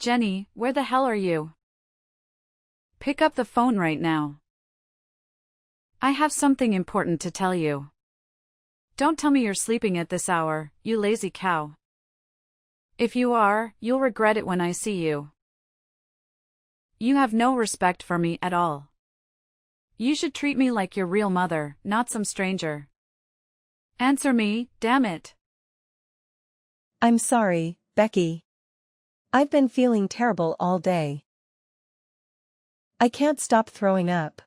Jenny, where the hell are you? Pick up the phone right now. I have something important to tell you. Don't tell me you're sleeping at this hour, you lazy cow. If you are, you'll regret it when I see you. You have no respect for me at all. You should treat me like your real mother, not some stranger. Answer me, damn it. I'm sorry, Becky. I've been feeling terrible all day. I can't stop throwing up.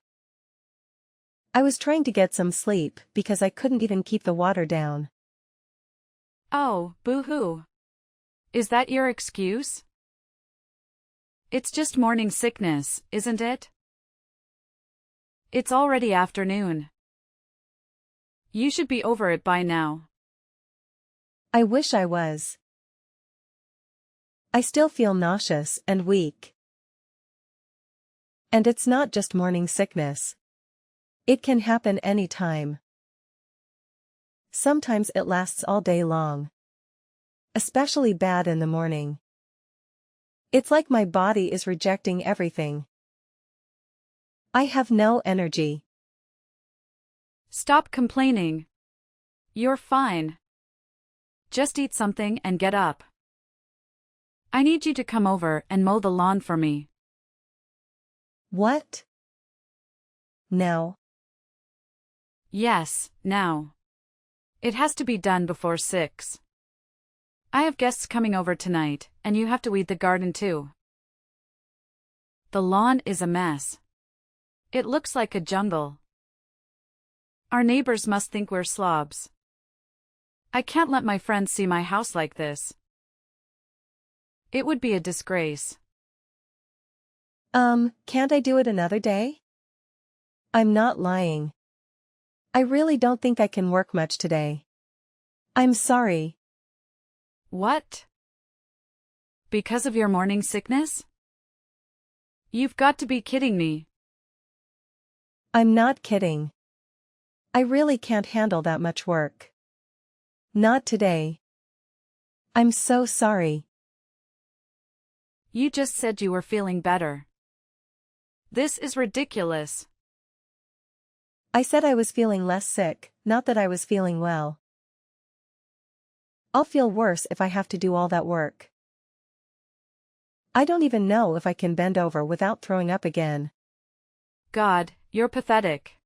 I was trying to get some sleep because I couldn't even keep the water down. Oh, boo-hoo. Is that your excuse? It's just morning sickness, isn't it? It's already afternoon. You should be over it by now. I wish I was. I still feel nauseous and weak. And it's not just morning sickness. It can happen any time. Sometimes it lasts all day long. Especially bad in the morning. It's like my body is rejecting everything. I have no energy. Stop complaining. You're fine. Just eat something and get up. I need you to come over and mow the lawn for me. What? Now? Yes, now. It has to be done before 6. I have guests coming over tonight, and you have to weed the garden too. The lawn is a mess. It looks like a jungle. Our neighbors must think we're slobs. I can't let my friends see my house like this. It would be a disgrace. Can't I do it another day? I'm not lying. I really don't think I can work much today. I'm sorry. What? Because of your morning sickness? You've got to be kidding me. I'm not kidding. I really can't handle that much work. Not today. I'm so sorry. You just said you were feeling better. This is ridiculous. I said I was feeling less sick, not that I was feeling well. I'll feel worse if I have to do all that work. I don't even know if I can bend over without throwing up again. God, you're pathetic.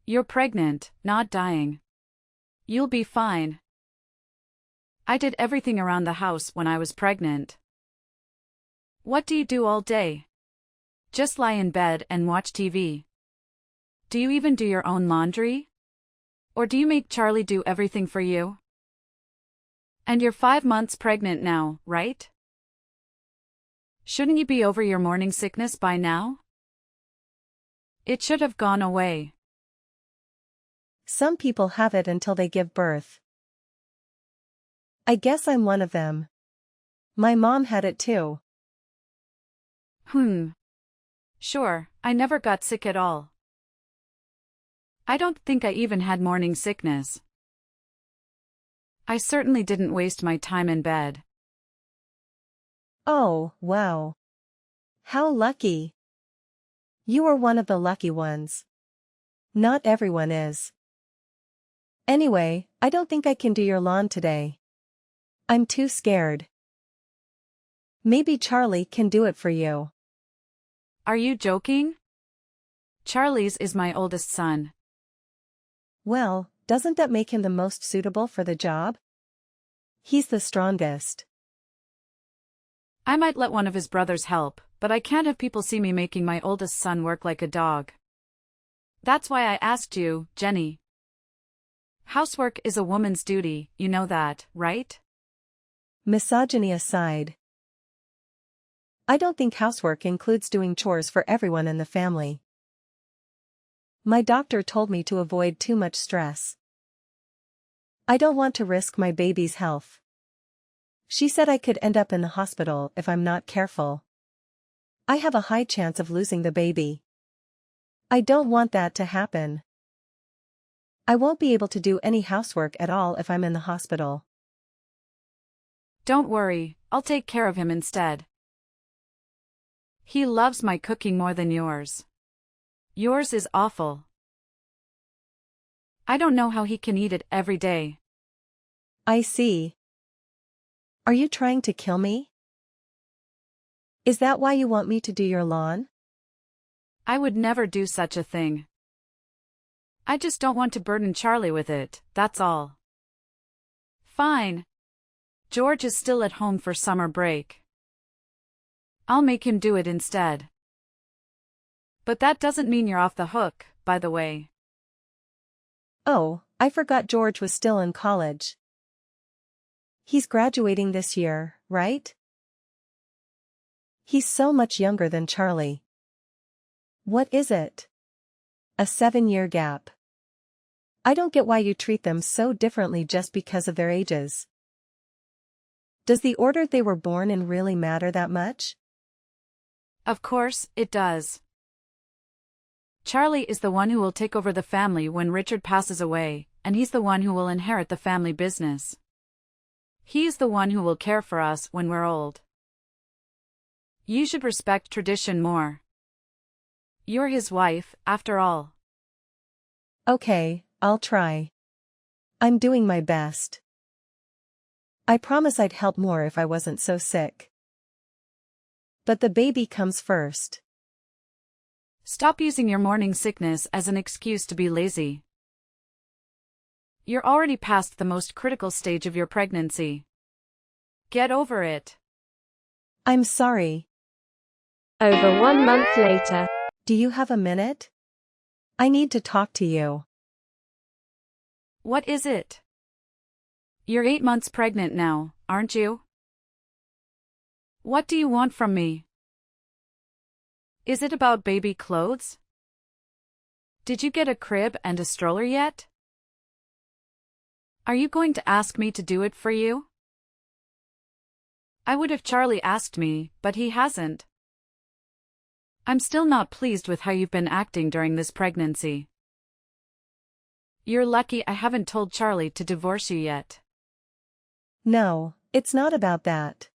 You're pregnant, not dying. You'll be fine. I did everything around the house when I was pregnant. What do you do all day? Just lie in bed and watch TV. Do you even do your own laundry? Or do you make Charlie do everything for you? And you're 5 months pregnant now, right? Shouldn't you be over your morning sickness by now? It should have gone away. Some people have it until they give birth. I guess I'm one of them. My mom had it too. Sure, I never got sick at all. I don't think I even had morning sickness. I certainly didn't waste my time in bed. Oh, wow. How lucky. You are one of the lucky ones. Not everyone is. Anyway, I don't think I can do your lawn today. I'm too scared. Maybe Charlie can do it for you. Are you joking? Charlie's is my oldest son. Well, doesn't that make him the most suitable for the job? He's the strongest. I might let one of his brothers help, but I can't have people see me making my oldest son work like a dog. That's why I asked you, Jenny. Housework is a woman's duty, you know that, right? Misogyny aside. I don't think housework includes doing chores for everyone in the family. My doctor told me to avoid too much stress. I don't want to risk my baby's health. She said I could end up in the hospital if I'm not careful. I have a high chance of losing the baby. I don't want that to happen. I won't be able to do any housework at all if I'm in the hospital. Don't worry, I'll take care of him instead. He loves my cooking more than yours. Yours is awful. I don't know how he can eat it every day. I see. Are you trying to kill me? Is that why you want me to do your lawn? I would never do such a thing. I just don't want to burden Charlie with it, that's all. Fine. George is still at home for summer break. I'll make him do it instead. But that doesn't mean you're off the hook, by the way. Oh, I forgot George was still in college. He's graduating this year, right? He's so much younger than Charlie. What is it? A 7-year gap. I don't get why you treat them so differently just because of their ages. Does the order they were born in really matter that much? Of course, it does. Charlie is the one who will take over the family when Richard passes away, and he's the one who will inherit the family business. He's the one who will care for us when we're old. You should respect tradition more. You're his wife, after all. Okay, I'll try. I'm doing my best. I promise I'd help more if I wasn't so sick. But the baby comes first. Stop using your morning sickness as an excuse to be lazy. You're already past the most critical stage of your pregnancy. Get over it. I'm sorry. Over 1 month later. Do you have a minute? I need to talk to you. What is it? You're 8 months pregnant now, aren't you? What do you want from me? Is it about baby clothes? Did you get a crib and a stroller yet? Are you going to ask me to do it for you? I would if Charlie asked me, but he hasn't. I'm still not pleased with how you've been acting during this pregnancy. You're lucky I haven't told Charlie to divorce you yet. No, it's not about that.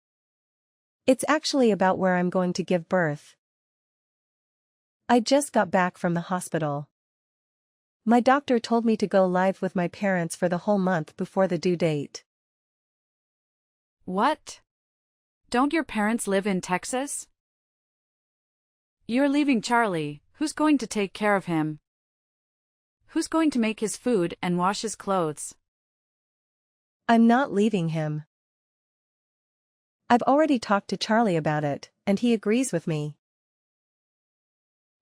It's actually about where I'm going to give birth. I just got back from the hospital. My doctor told me to go live with my parents for the whole month before the due date. What? Don't your parents live in Texas? You're leaving Charlie, who's going to take care of him? Who's going to make his food and wash his clothes? I'm not leaving him. I've already talked to Charlie about it, and he agrees with me.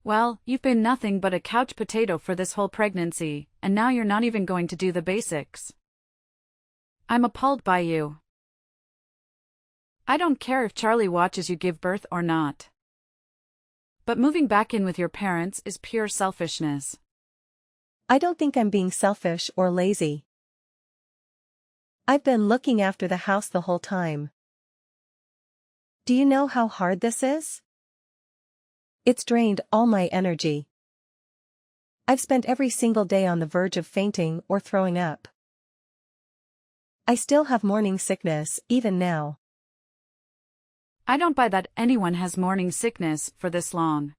Well, you've been nothing but a couch potato for this whole pregnancy, and now you're not even going to do the basics. I'm appalled by you. I don't care if Charlie watches you give birth or not. But moving back in with your parents is pure selfishness. I don't think I'm being selfish or lazy. I've been looking after the house the whole time. Do you know how hard this is? It's drained all my energy. I've spent every single day on the verge of fainting or throwing up. I still have morning sickness, even now. I don't buy that anyone has morning sickness for this long.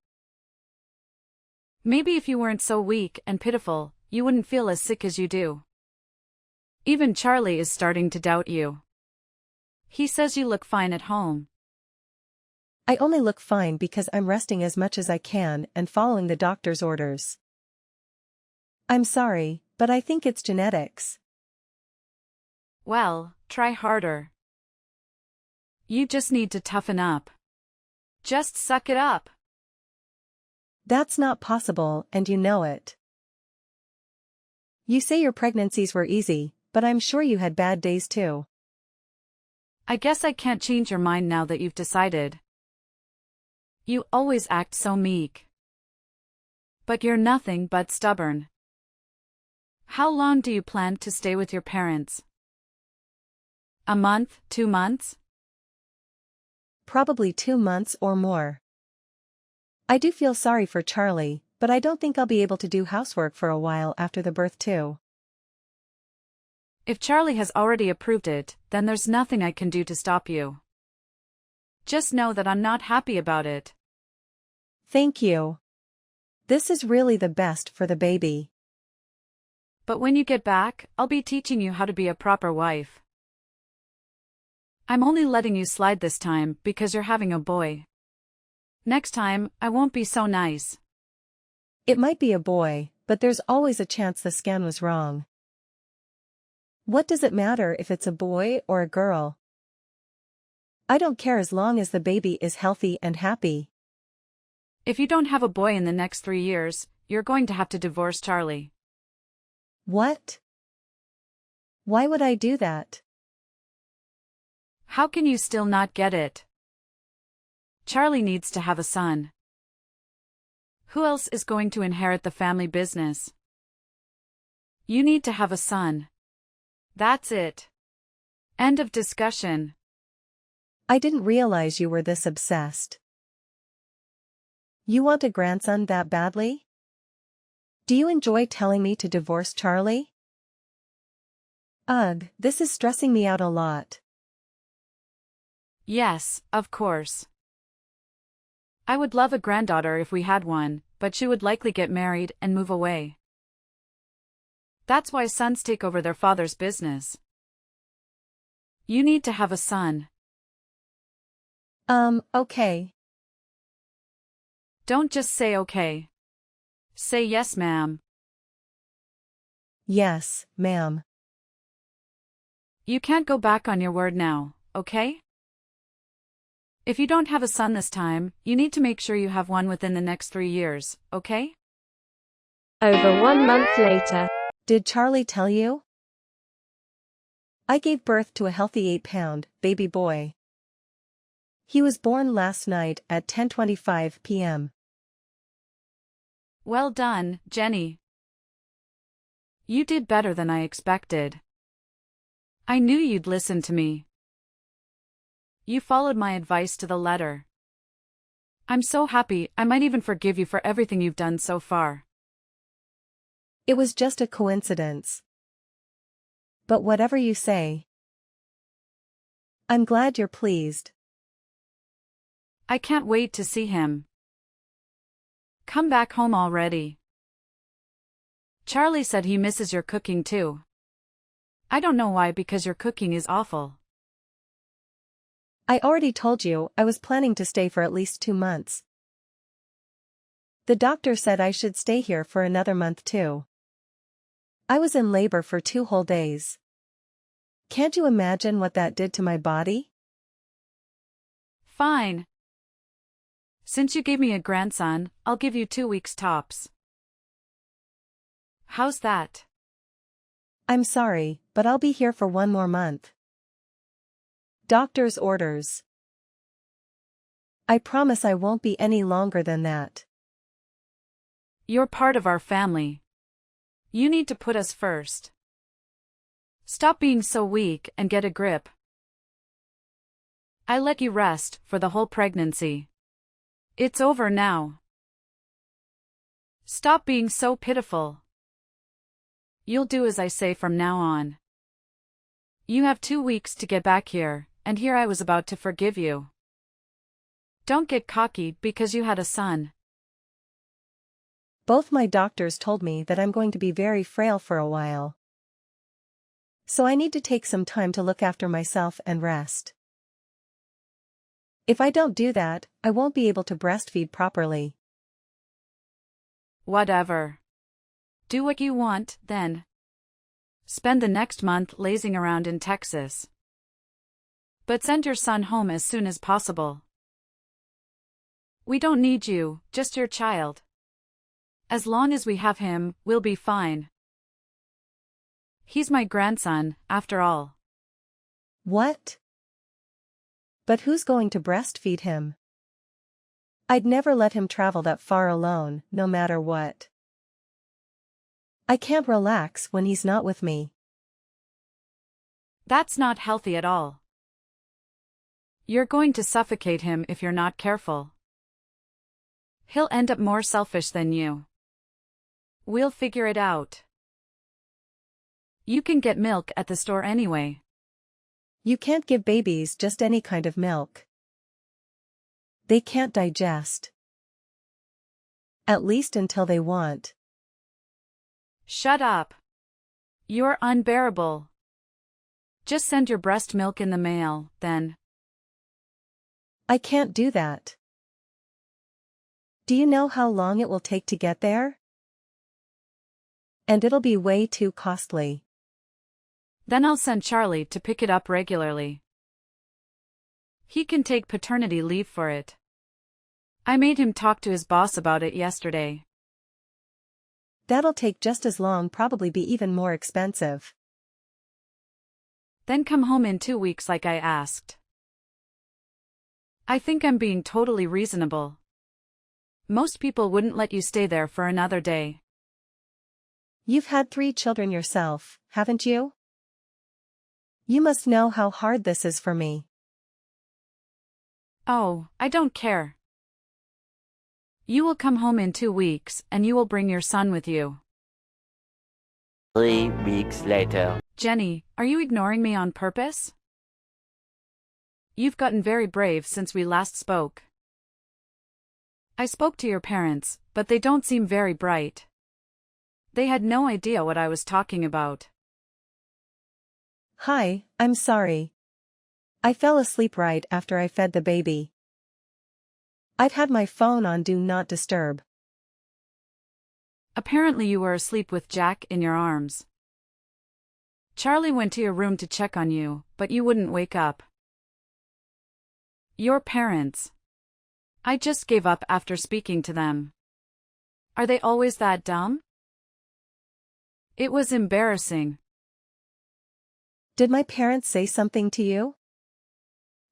Maybe if you weren't so weak and pitiful, you wouldn't feel as sick as you do. Even Charlie is starting to doubt you. He says you look fine at home. I only look fine because I'm resting as much as I can and following the doctor's orders. I'm sorry, but I think it's genetics. Well, try harder. You just need to toughen up. Just suck it up. That's not possible, and you know it. You say your pregnancies were easy, but I'm sure you had bad days too. I guess I can't change your mind now that you've decided. You always act so meek. But you're nothing but stubborn. How long do you plan to stay with your parents? A month, 2 months? Probably 2 months or more. I do feel sorry for Charlie, but I don't think I'll be able to do housework for a while after the birth too. If Charlie has already approved it, then there's nothing I can do to stop you. Just know that I'm not happy about it. Thank you. This is really the best for the baby. But when you get back, I'll be teaching you how to be a proper wife. I'm only letting you slide this time because you're having a boy. Next time, I won't be so nice. It might be a boy, but there's always a chance the scan was wrong. What does it matter if it's a boy or a girl? I don't care as long as the baby is healthy and happy. If you don't have a boy in the next 3 years, you're going to have to divorce Charlie. What? Why would I do that? How can you still not get it? Charlie needs to have a son. Who else is going to inherit the family business? You need to have a son. That's it. End of discussion. I didn't realize you were this obsessed. You want a grandson that badly? Do you enjoy telling me to divorce Charlie? Ugh, this is stressing me out a lot. Yes, of course. I would love a granddaughter if we had one, but she would likely get married and move away. That's why sons take over their father's business. You need to have a son. Okay. Don't just say okay. Say yes, ma'am. Yes, ma'am. You can't go back on your word now, okay? If you don't have a son this time, you need to make sure you have one within the next 3 years, okay? Over 1 month later. Did Charlie tell you? I gave birth to a healthy 8-pound baby boy. He was born last night at 10:25 p.m. Well done, Jenny. You did better than I expected. I knew you'd listen to me. You followed my advice to the letter. I'm so happy, I might even forgive you for everything you've done so far. It was just a coincidence. But whatever you say. I'm glad you're pleased. I can't wait to see him. Come back home already. Charlie said he misses your cooking too. I don't know why, because your cooking is awful. I already told you I was planning to stay for at least 2 months. The doctor said I should stay here for another month too. I was in labor for 2 whole days. Can't you imagine what that did to my body? Fine. Since you gave me a grandson, I'll give you 2 weeks tops. How's that? I'm sorry, but I'll be here for 1 more month. Doctor's orders. I promise I won't be any longer than that. You're part of our family. You need to put us first. Stop being so weak and get a grip. I let you rest for the whole pregnancy. It's over now. Stop being so pitiful. You'll do as I say from now on. You have 2 weeks to get back here, and here I was about to forgive you. Don't get cocky because you had a son. Both my doctors told me that I'm going to be very frail for a while. So I need to take some time to look after myself and rest. If I don't do that, I won't be able to breastfeed properly. Whatever. Do what you want, then. Spend the next month lazing around in Texas. But send your son home as soon as possible. We don't need you, just your child. As long as we have him, we'll be fine. He's my grandson, after all. What? But who's going to breastfeed him? I'd never let him travel that far alone, no matter what. I can't relax when he's not with me. That's not healthy at all. You're going to suffocate him if you're not careful. He'll end up more selfish than you. We'll figure it out. You can get milk at the store anyway. You can't give babies just any kind of milk. They can't digest. At least until they want. Shut up. You're unbearable. Just send your breast milk in the mail, then. I can't do that. Do you know how long it will take to get there? And it'll be way too costly. Then I'll send Charlie to pick it up regularly. He can take paternity leave for it. I made him talk to his boss about it yesterday. That'll take just as long, probably be even more expensive. Then come home in 2 weeks like I asked. I think I'm being totally reasonable. Most people wouldn't let you stay there for another day. You've had 3 children yourself, haven't you? You must know how hard this is for me. Oh, I don't care. You will come home in 2 weeks and you will bring your son with you. 3 weeks later. Jenny, are you ignoring me on purpose? You've gotten very brave since we last spoke. I spoke to your parents, but they don't seem very bright. They had no idea what I was talking about. Hi, I'm sorry. I fell asleep right after I fed the baby. I've had my phone on Do Not Disturb. Apparently you were asleep with Jack in your arms. Charlie went to your room to check on you, but you wouldn't wake up. Your parents. I just gave up after speaking to them. Are they always that dumb? It was embarrassing. Did my parents say something to you?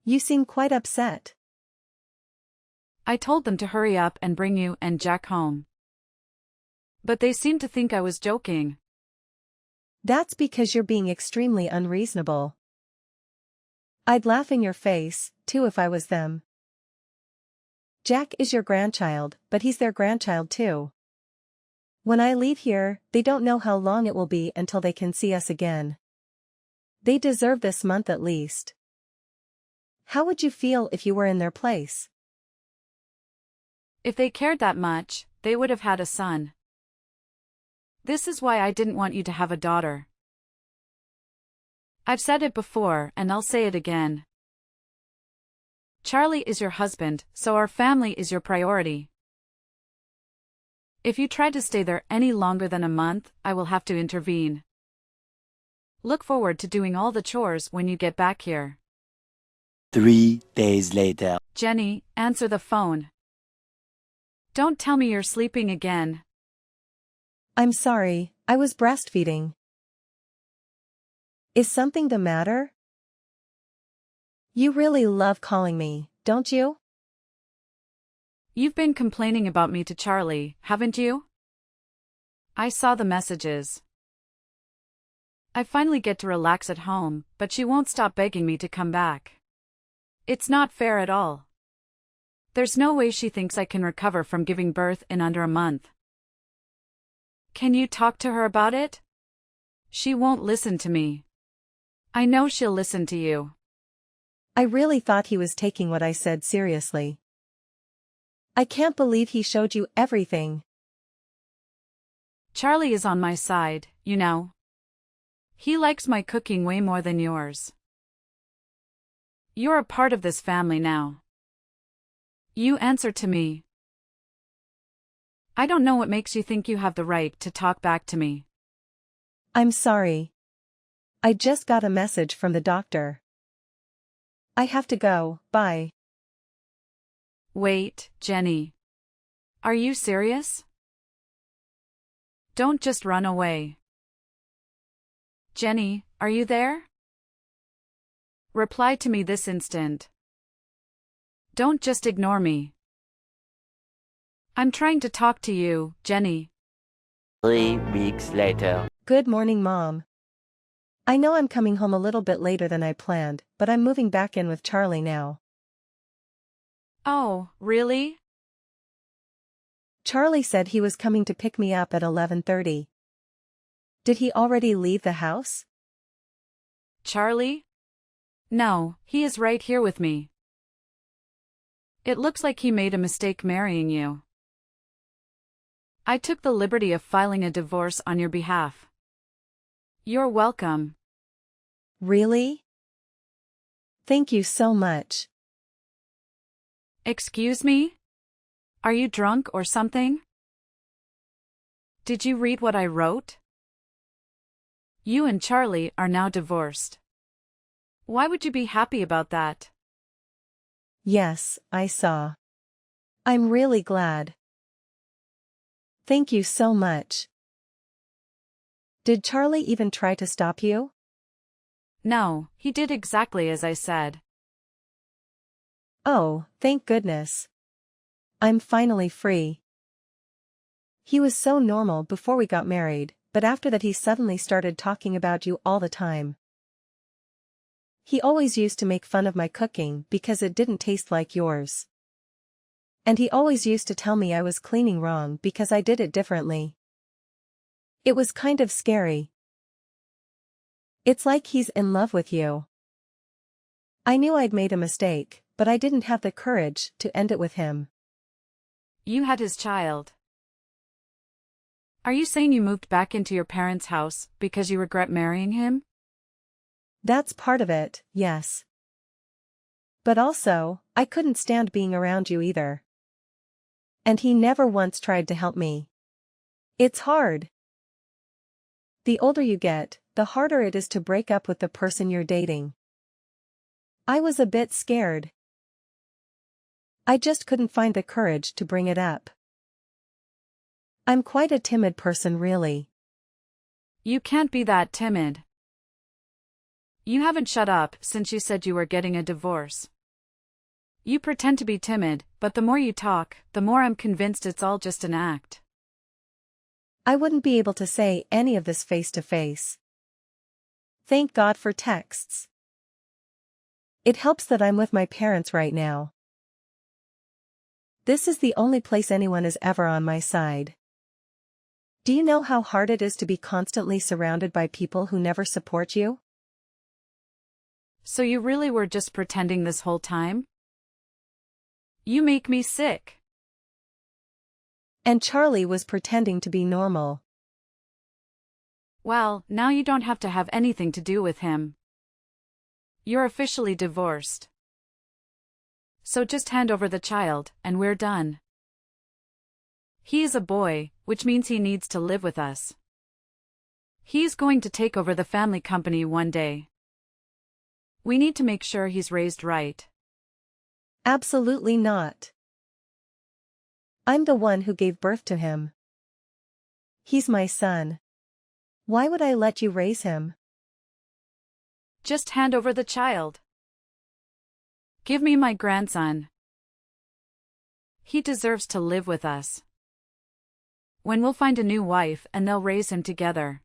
You seem quite upset. I told them to hurry up and bring you and Jack home. But they seemed to think I was joking. That's because you're being extremely unreasonable. I'd laugh in your face, too, if I was them. Jack is your grandchild, but he's their grandchild too. When I leave here, they don't know how long it will be until they can see us again. They deserve this month at least. How would you feel if you were in their place? If they cared that much, they would have had a son. This is why I didn't want you to have a daughter. I've said it before and I'll say it again. Charlie is your husband, so our family is your priority. If you try to stay there any longer than a month, I will have to intervene. Look forward to doing all the chores when you get back here. 3 days later. Jenny, answer the phone. Don't tell me you're sleeping again. I'm sorry, I was breastfeeding. Is something the matter? You really love calling me, don't you? You've been complaining about me to Charlie, haven't you? I saw the messages. I finally get to relax at home, but she won't stop begging me to come back. It's not fair at all. There's no way she thinks I can recover from giving birth in under a month. Can you talk to her about it? She won't listen to me. I know she'll listen to you. I really thought he was taking what I said seriously. I can't believe he showed you everything. Charlie is on my side, you know. He likes my cooking way more than yours. You're a part of this family now. You answer to me. I don't know what makes you think you have the right to talk back to me. I'm sorry. I just got a message from the doctor. I have to go, bye. Wait, Jenny. Are you serious? Don't just run away. Jenny, are you there? Reply to me this instant. Don't just ignore me. I'm trying to talk to you, Jenny. 3 weeks later. Good morning, Mom. I know I'm coming home a little bit later than I planned, but I'm moving back in with Charlie now. Oh, really? Charlie said he was coming to pick me up at 11:30. Did he already leave the house? Charlie? No, he is right here with me. It looks like he made a mistake marrying you. I took the liberty of filing a divorce on your behalf. You're welcome. Really? Thank you so much. Excuse me? Are you drunk or something? Did you read what I wrote? You and Charlie are now divorced. Why would you be happy about that? Yes, I saw. I'm really glad. Thank you so much. Did Charlie even try to stop you? No, he did exactly as I said. Oh, thank goodness. I'm finally free. He was so normal before we got married, but after that he suddenly started talking about you all the time. He always used to make fun of my cooking because it didn't taste like yours. And he always used to tell me I was cleaning wrong because I did it differently. It was kind of scary. It's like he's in love with you. I knew I'd made a mistake, but I didn't have the courage to end it with him. You had his child. Are you saying you moved back into your parents' house because you regret marrying him? That's part of it, yes. But also, I couldn't stand being around you either. And he never once tried to help me. It's hard. The older you get, the harder it is to break up with the person you're dating. I was a bit scared. I just couldn't find the courage to bring it up. I'm quite a timid person, really. You can't be that timid. You haven't shut up since you said you were getting a divorce. You pretend to be timid, but the more you talk, the more I'm convinced it's all just an act. I wouldn't be able to say any of this face to face. Thank God for texts. It helps that I'm with my parents right now. This is the only place anyone is ever on my side. Do you know how hard it is to be constantly surrounded by people who never support you? So you really were just pretending this whole time? You make me sick. And Charlie was pretending to be normal. Well, now you don't have to have anything to do with him. You're officially divorced. So just hand over the child, and we're done. He is a boy, which means he needs to live with us. He's going to take over the family company one day. We need to make sure he's raised right. Absolutely not. I'm the one who gave birth to him. He's my son. Why would I let you raise him? Just hand over the child. Give me my grandson. He deserves to live with us. When we'll find a new wife and they'll raise him together.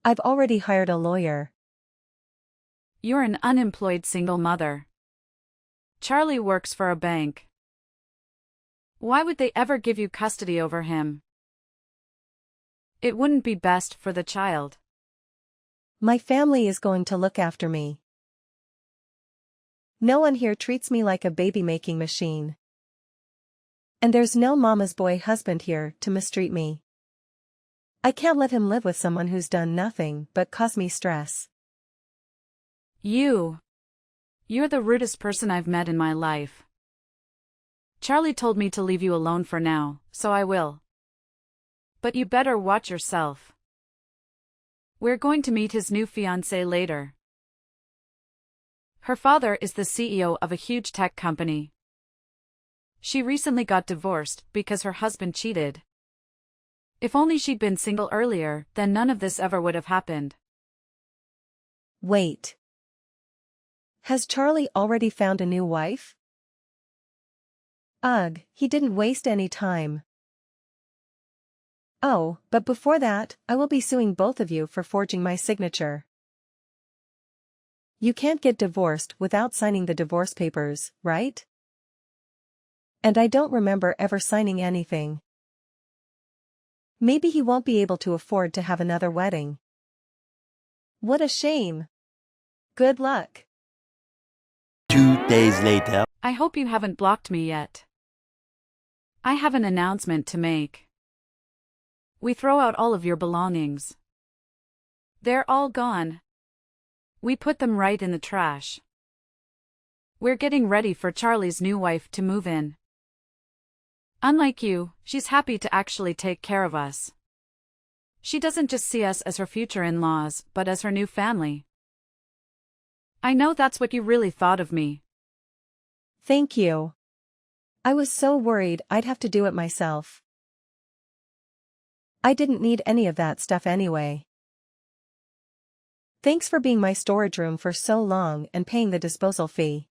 I've already hired a lawyer. You're an unemployed single mother. Charlie works for a bank. Why would they ever give you custody over him? It wouldn't be best for the child. My family is going to look after me. No one here treats me like a baby-making machine. And there's no mama's boy husband here to mistreat me. I can't let him live with someone who's done nothing but cause me stress. You're the rudest person I've met in my life. Charlie told me to leave you alone for now, so I will. But you better watch yourself. We're going to meet his new fiancée later. Her father is the CEO of a huge tech company. She recently got divorced because her husband cheated. If only she'd been single earlier, then none of this ever would have happened. Wait. Has Charlie already found a new wife? Ugh, he didn't waste any time. Oh, but before that, I will be suing both of you for forging my signature. You can't get divorced without signing the divorce papers, right? And I don't remember ever signing anything. Maybe he won't be able to afford to have another wedding. What a shame. Good luck. 2 days later. I hope you haven't blocked me yet. I have an announcement to make. We throw out all of your belongings. They're all gone. We put them right in the trash. We're getting ready for Charlie's new wife to move in. Unlike you, she's happy to actually take care of us. She doesn't just see us as her future in-laws, but as her new family. I know that's what you really thought of me. Thank you. I was so worried I'd have to do it myself. I didn't need any of that stuff anyway. Thanks for being my storage room for so long and paying the disposal fee.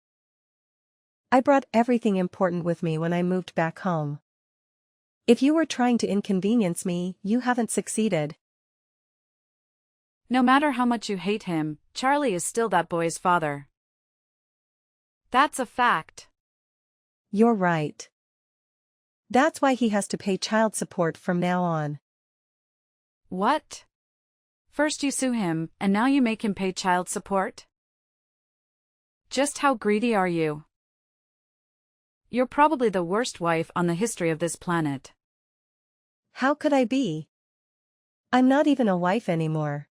I brought everything important with me when I moved back home. If you were trying to inconvenience me, you haven't succeeded. No matter how much you hate him, Charlie is still that boy's father. That's a fact. You're right. That's why he has to pay child support from now on. What? First you sue him, and now you make him pay child support? Just how greedy are you? You're probably the worst wife on the history of this planet. How could I be? I'm not even a wife anymore.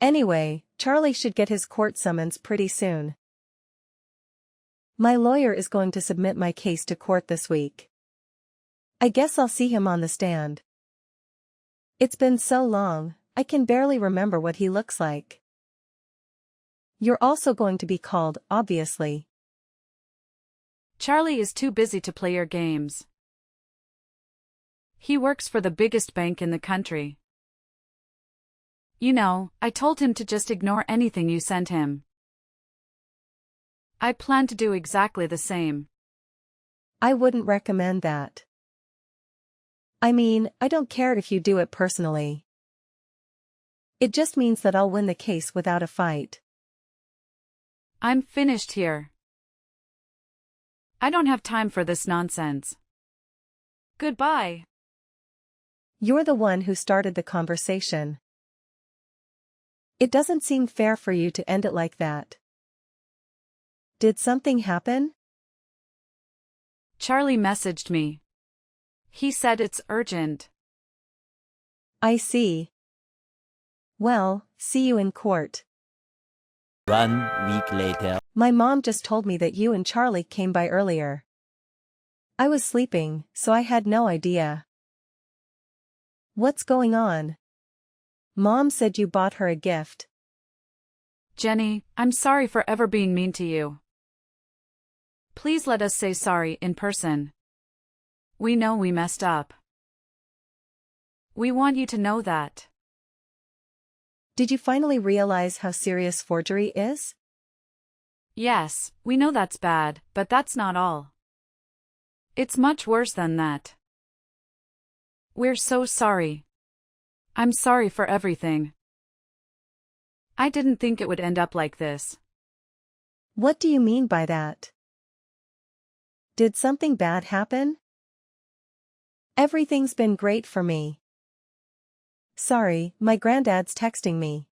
Anyway, Charlie should get his court summons pretty soon. My lawyer is going to submit my case to court this week. I guess I'll see him on the stand. It's been so long, I can barely remember what he looks like. You're also going to be called, obviously. Charlie is too busy to play your games. He works for the biggest bank in the country. You know, I told him to just ignore anything you sent him. I plan to do exactly the same. I wouldn't recommend that. I mean, I don't care if you do it personally. It just means that I'll win the case without a fight. I'm finished here. I don't have time for this nonsense. Goodbye. You're the one who started the conversation. It doesn't seem fair for you to end it like that. Did something happen? Charlie messaged me. He said it's urgent. I see. Well, see you in court. 1 week later. My mom just told me that you and Charlie came by earlier. I was sleeping, so I had no idea. What's going on? Mom said you bought her a gift. Jenny, I'm sorry for ever being mean to you. Please let us say sorry in person. We know we messed up. We want you to know that. Did you finally realize how serious forgery is? Yes, we know that's bad, but that's not all. It's much worse than that. We're so sorry. I'm sorry for everything. I didn't think it would end up like this. What do you mean by that? Did something bad happen? Everything's been great for me. Sorry, my granddad's texting me.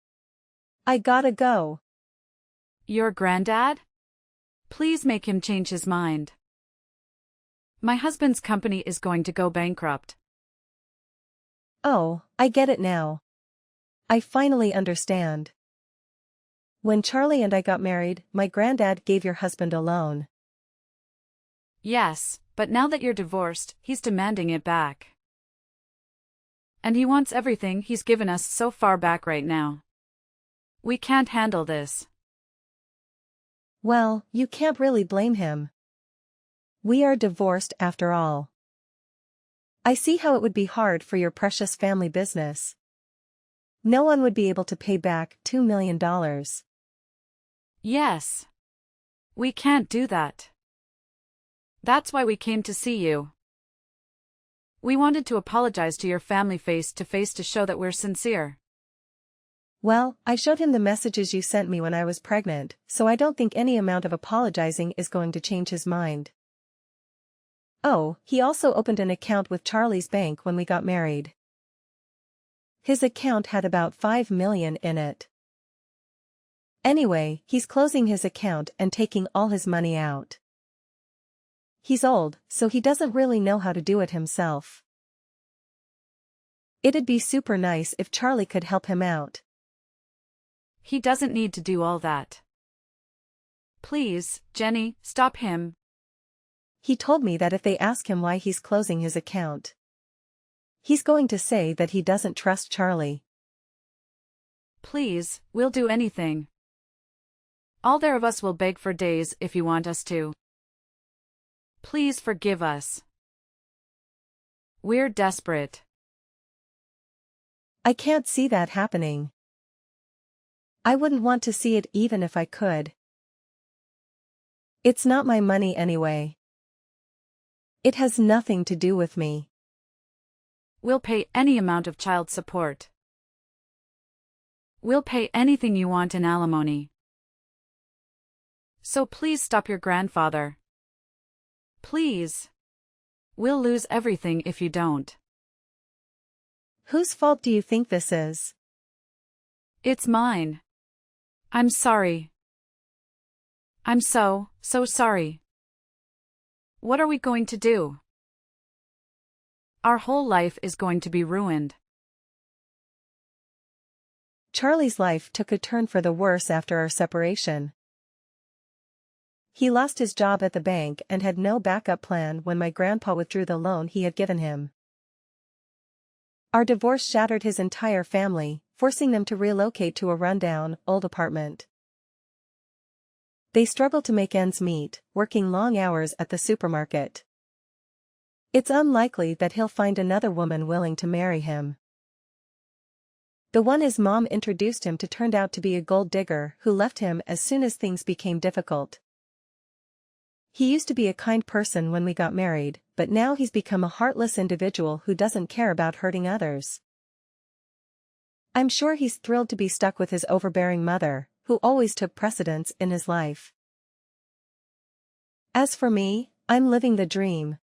I gotta go. Your granddad? Please make him change his mind. My husband's company is going to go bankrupt. Oh, I get it now. I finally understand. When Charlie and I got married, my granddad gave your husband a loan. Yes, but now that you're divorced, he's demanding it back. And he wants everything he's given us so far back right now. We can't handle this. Well, you can't really blame him. We are divorced after all. I see how it would be hard for your precious family business. No one would be able to pay back $2 million. Yes. We can't do that. That's why we came to see you. We wanted to apologize to your family face to face to show that we're sincere. Well, I showed him the messages you sent me when I was pregnant, so I don't think any amount of apologizing is going to change his mind. Oh, he also opened an account with Charlie's bank when we got married. His account had about 5 million in it. Anyway, he's closing his account and taking all his money out. He's old, so he doesn't really know how to do it himself. It'd be super nice if Charlie could help him out. He doesn't need to do all that. Please, Jenny, stop him. He told me that if they ask him why he's closing his account, he's going to say that he doesn't trust Charlie. Please, we'll do anything. All there of us will beg for days if you want us to. Please forgive us. We're desperate. I can't see that happening. I wouldn't want to see it even if I could. It's not my money anyway. It has nothing to do with me. We'll pay any amount of child support. We'll pay anything you want in alimony. So please stop your grandfather. Please. We'll lose everything if you don't. Whose fault do you think this is? It's mine. I'm sorry. I'm so sorry. What are we going to do? Our whole life is going to be ruined. Charlie's life took a turn for the worse after our separation. He lost his job at the bank and had no backup plan when my grandpa withdrew the loan he had given him. Our divorce shattered his entire family, forcing them to relocate to a rundown, old apartment. They struggle to make ends meet, working long hours at the supermarket. It's unlikely that he'll find another woman willing to marry him. The one his mom introduced him to turned out to be a gold digger who left him as soon as things became difficult. He used to be a kind person when we got married, but now he's become a heartless individual who doesn't care about hurting others. I'm sure he's thrilled to be stuck with his overbearing mother, who always took precedence in his life. As for me, I'm living the dream.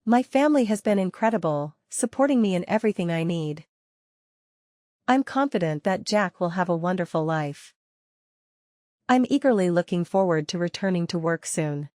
My family has been incredible, supporting me in everything I need. I'm confident that Jack will have a wonderful life. I'm eagerly looking forward to returning to work soon.